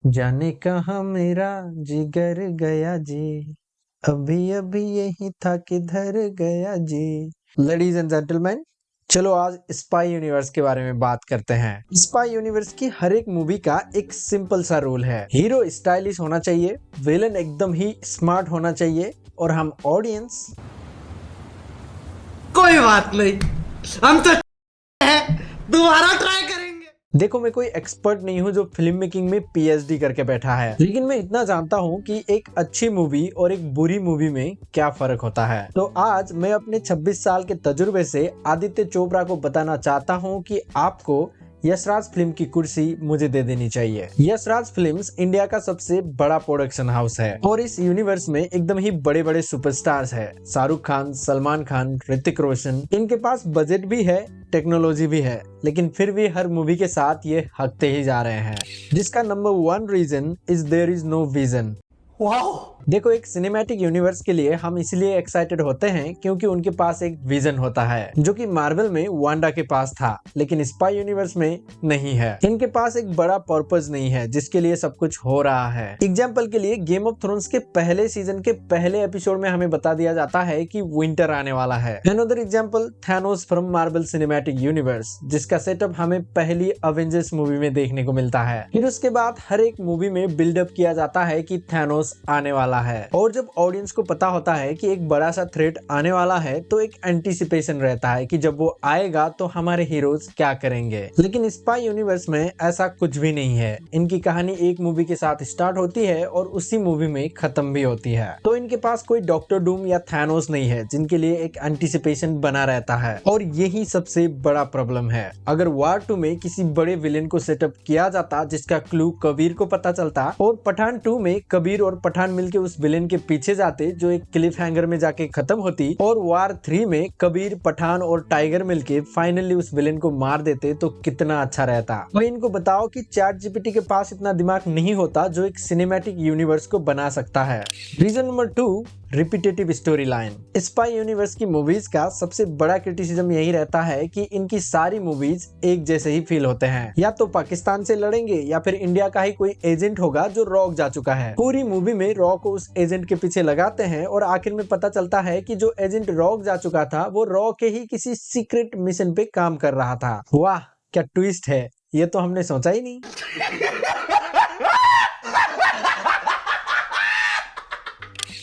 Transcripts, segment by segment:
जाने कहाँ मेरा जिगर गया जी, अभी अभी यही था किधर गया जी। लेडीज एंड जेंटलमैन, चलो आज स्पाई यूनिवर्स के बारे में बात करते हैं। स्पाई यूनिवर्स की हर एक मूवी का एक सिंपल सा रूल है। हीरो स्टाइलिश होना चाहिए, विलन एकदम ही स्मार्ट होना चाहिए और हम ऑडियंस कोई बात नहीं, हम तो हैं, दोबारा ट्राई करेंगे। देखो, मैं कोई एक्सपर्ट नहीं हूँ जो फिल्म मेकिंग में पीएचडी करके बैठा है, लेकिन मैं इतना जानता हूँ कि एक अच्छी मूवी और एक बुरी मूवी में क्या फर्क होता है। तो आज मैं अपने 26 साल के तजुर्बे से आदित्य चोपड़ा को बताना चाहता हूँ कि आपको यशराज फिल्म की कुर्सी मुझे दे देनी चाहिए। यशराज फिल्म्स इंडिया का सबसे बड़ा प्रोडक्शन हाउस है और इस यूनिवर्स में एकदम ही बड़े बड़े सुपरस्टार्स है। शाहरुख खान, सलमान खान, ऋतिक रोशन। इनके पास बजट भी है, टेक्नोलॉजी भी है, लेकिन फिर भी हर मूवी के साथ ये हकते ही जा रहे हैं, जिसका number 1 reason is there is no vision. देखो, एक सिनेमैटिक यूनिवर्स के लिए हम इसलिए एक्साइटेड होते हैं क्योंकि उनके पास एक विजन होता है, जो कि मार्वल में वांडा के पास था, लेकिन स्पाई यूनिवर्स में नहीं है। इनके पास एक बड़ा पर्पस नहीं है जिसके लिए सब कुछ हो रहा है। एग्जाम्पल के लिए गेम ऑफ थ्रोन्स के पहले सीजन के पहले एपिसोड में हमें बता दिया जाता है कि विंटर आने वाला है। Another example, Thanos from Marvel cinematic universe, जिसका सेटअप हमें पहली अवेंजर्स मूवी में देखने को मिलता है। फिर उसके बाद हर एक मूवी में बिल्डअप किया जाता है कि थैनोस आने वाला है, और जब ऑडियंस को पता होता है कि एक बड़ा सा थ्रेट आने वाला है तो एक एंटीसिपेशन रहता है कि जब वो आएगा तो हमारे हीरोज क्या करेंगे। लेकिन स्पाई यूनिवर्स में ऐसा कुछ भी नहीं है। इनकी कहानी एक मूवी के साथ स्टार्ट होती है और उसी मूवी में खत्म भी होती है। तो इनके पास कोई डॉक्टर डूम या थैनोस नहीं है जिनके लिए एक एंटीसिपेशन बना रहता है, और यही सबसे बड़ा प्रॉब्लम है। अगर वार 2 में किसी बड़े विलेन को सेटअप किया जाता जिसका क्लू कबीर को पता चलता, और पठान 2 में कबीर और पठान मिलके उस विलेन के पीछे जाते जो एक क्लिफ हैंगर में जाके खत्म होती, और वार 3 में कबीर, पठान और टाइगर मिलके फाइनली उस विलेन को मार देते, तो कितना अच्छा रहता। वही इनको बताओ कि चैट जीपीटी के पास इतना दिमाग नहीं होता जो एक सिनेमैटिक यूनिवर्स को बना सकता है। Reason number 2, repetitive story line. Spy universe की मूवीज का सबसे बड़ा क्रिटिसिज्म यही रहता है कि इनकी सारी मूवीज एक जैसे ही फील होते हैं। या तो पाकिस्तान से लड़ेंगे या फिर इंडिया का ही कोई एजेंट होगा जो रॉक जा चुका है। पूरी मूवी में रॉक को उस एजेंट के पीछे लगाते हैं और आखिर में पता चलता है कि जो एजेंट रॉक जा चुका था वो रॉक के ही किसी सीक्रेट मिशन पे काम कर रहा था। वाह, क्या ट्विस्ट है, ये तो हमने सोचा ही नहीं।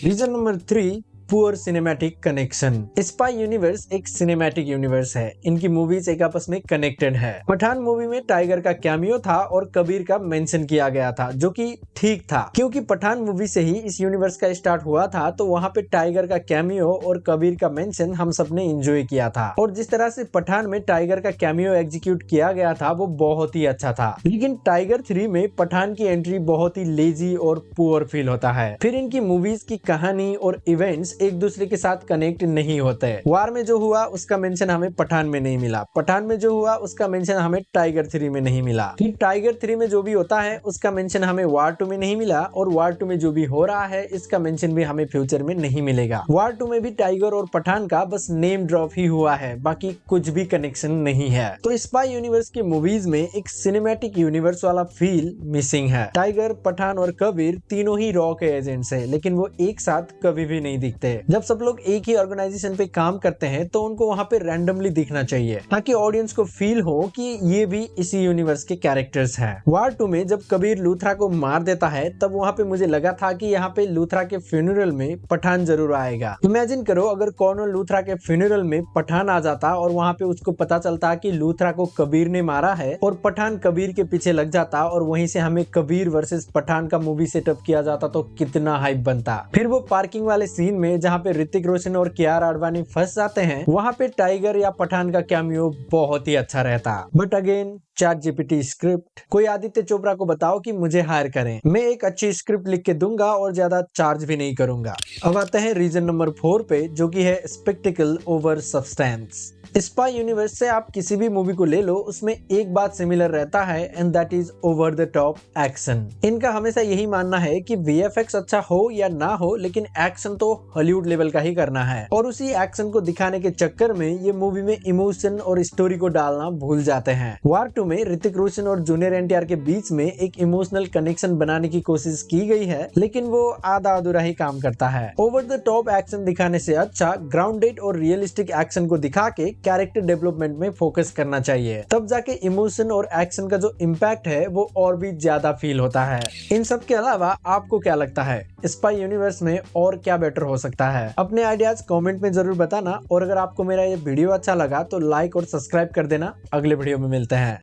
Reason number 3, poor cinematic connection. Spy universe एक सिनेमैटिक यूनिवर्स है। इनकी मूवीज एक आपस में कनेक्टेड है। पठान मूवी में टाइगर का कैमियो था और कबीर का मेंशन किया गया था, जो कि ठीक था क्योंकि पठान मूवी से ही इस यूनिवर्स का स्टार्ट हुआ था। तो वहाँ पे टाइगर का कैमियो और कबीर का मेंशन हम सबने एंजॉय किया था, और जिस तरह से पठान में टाइगर का कैमियो एग्जीक्यूट किया गया था वो बहुत ही अच्छा था। लेकिन टाइगर 3 में पठान की एंट्री बहुत ही लेजी और पुअर फील होता है। फिर इनकी मूवीज की कहानी और इवेंट्स एक दूसरे के साथ कनेक्ट नहीं होते। वार में जो हुआ उसका मेंशन हमें पठान में नहीं मिला, पठान में जो हुआ उसका मेंशन हमें टाइगर 3 में नहीं मिला, फिर टाइगर 3 में जो भी होता है उसका मेंशन हमें वार 2 में नहीं मिला, और वार 2 में जो भी हो रहा है इसका मेंशन भी हमें फ्यूचर में नहीं मिलेगा। वार 2 में भी टाइगर और पठान का बस नेम ड्रॉप ही हुआ है, बाकी कुछ भी कनेक्शन नहीं है। तो स्पाई यूनिवर्स की मूवीज में एक सिनेमैटिक यूनिवर्स वाला फील मिसिंग है। टाइगर, पठान और कबीर तीनों ही रॉ के एजेंट्स हैं, लेकिन वो एक साथ कभी भी नहीं दिखते। जब सब लोग एक ही ऑर्गेनाइजेशन पे काम करते हैं तो उनको वहाँ पे रैंडमली दिखना चाहिए ताकि ऑडियंस को फील हो कि ये भी इसी यूनिवर्स के कैरेक्टर्स हैं। वार 2 में जब कबीर लूथरा को मार देता है तब वहाँ पे मुझे लगा था कि यहाँ पे लूथरा के फ्यूनरल में पठान जरूर आएगा। इमेजिन करो अगर कर्नल लूथरा के फ्यूनरल में पठान आ जाता और वहाँ पे उसको पता चलता कि लूथरा को कबीर ने मारा है, और पठान कबीर के पीछे लग जाता और वहीं से हमें कबीर वर्सेस पठान का मूवी सेटअप किया जाता, तो कितना हाइप बनता। फिर वो पार्किंग वाले सीन में जहाँ पे ऋतिक रोशन और कियारा आडवाणी फंस जाते हैं, वहाँ पे टाइगर या पठान का कैमियो बहुत ही अच्छा रहता। But again, chat GPT script. कोई आदित्य चोपड़ा को बताओ कि मुझे हायर करें, मैं एक अच्छी स्क्रिप्ट लिख के दूंगा और ज्यादा चार्ज भी नहीं करूंगा। अब आते हैं रीजन नंबर 4 पे, जो कि है spectacled over substance. Spy universe से आप किसी भी मूवी को ले लो, उसमें एक बात सिमिलर रहता है and that is over the top action. इनका हमेशा यही मानना है कि वीएफएक्स अच्छा हो या ना हो, लेकिन एक्शन तो हॉलीवुड लेवल का ही करना है, और उसी एक्शन को दिखाने के चक्कर में ये मूवी में इमोशन और स्टोरी को डालना भूल जाते हैं। वार 2 में ऋतिक रोशन और जूनियर एनटीआर के बीच में एक इमोशनल कनेक्शन बनाने की कोशिश की गई है, लेकिन वो आधा अधूरा ही काम करता है। ओवर द टॉप एक्शन दिखाने से अच्छा ग्राउंडेड और रियलिस्टिक एक्शन को दिखा के कैरेक्टर डेवलपमेंट में फोकस करना चाहिए, तब जाके इमोशन और एक्शन का जो इम्पैक्ट है वो और भी ज्यादा फील होता है। इन सब के अलावा आपको क्या लगता है, स्पाई यूनिवर्स में और क्या बेटर हो सकता है? अपने आइडियाज कमेंट में जरूर बताना, और अगर आपको मेरा ये वीडियो अच्छा लगा तो लाइक और सब्सक्राइब कर देना। अगले वीडियो में मिलते हैं।